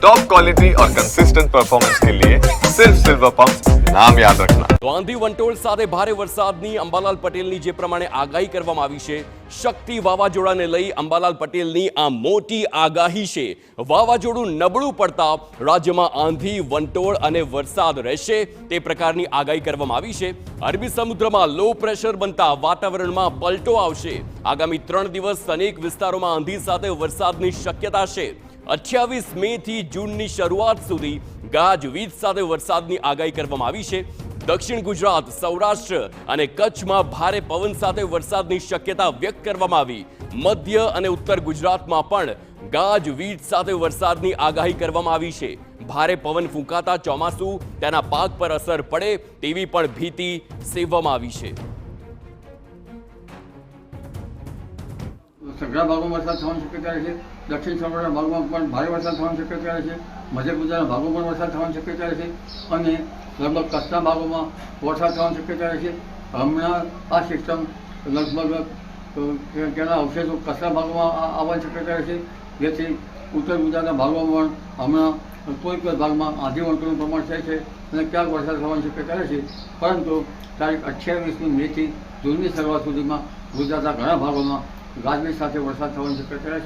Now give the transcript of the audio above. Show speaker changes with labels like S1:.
S1: Top quality और consistent performance के लिए सिर्फ सिल्वर पंप नाम याद रखना।
S2: તો આંધી વંટોળ સાથે ભારે વરસાદની અંબાલાલ પટેલની જે પ્રમાણે આગાહી કરવામાં આવી છે, શક્તિ વાવાઝોડાને લઈ અંબાલાલ પટેલની આ મોટી આગાહી છે। વાવાઝોડું નબળું પડતા રાજ્યમાં આંધી વંટોળ અને વરસાદ રહેશે તે પ્રકારની આગાહી કરવામાં આવી છે। અરબી સમુદ્રમાં લો પ્રેશર બનતા વાતાવરણમાં પલટો આવશે। આગામી 3 દિવસ અનેક વિસ્તારોમાં આંધી સાથે વરસાદની શક્યતા છે। 28 મે થી જૂનની શરૂઆત સુધી ગાજવીજ સાથે વરસાદની આગાહી કરવામાં આવી છે। દક્ષિણ ગુજરાત, સૌરાષ્ટ્ર અને કચ્છમાં ભારે પવન સાથે વરસાદની શક્યતા વ્યક્ત કરવામાં આવી। મધ્ય અને ઉત્તર ગુજરાતમાં પણ ગાજવીજ સાથે વરસાદની આગાહી કરવામાં આવી છે। ભારે પવન ફૂંકાતા ચોમાસું તેના પાક પર અસર પડે તેવી પણ ભીતિ સેવવામાં આવી છે।
S3: સઘળા ભાગોમાં વરસાદ થવાની શક્યતા રહે છે। દક્ષિણ સૌરાષ્ટ્રના ભાગમાં પણ ભારે વરસાદ થવાની શક્યતા રહે છે। મધ્ય ગુજરાતના ભાગોમાં પણ વરસાદ થવાની શક્યતા રહે છે અને લગભગ કચ્છના ભાગોમાં વરસાદ થવાની શક્યતા રહે છે। હમણાં આ સિસ્ટમ લગભગ તેના અવશેષો કચ્છના ભાગોમાં આવવાની શક્યતા રહે છે, જેથી ઉત્તર ગુજરાતના ભાગોમાં પણ હમણાં કોઈક ભાગમાં આંધી વંટોળનું પ્રમાણ થાય છે અને ક્યાંક વરસાદ થવાની શક્યતા રહે છે। પરંતુ તારીખ 28મી મેથી જૂનની શરૂઆત સુધીમાં ગુજરાતના ઘણા ભાગોમાં ગાજવીજ સાથે વરસાદ થવાની શક્યતા રહે છે।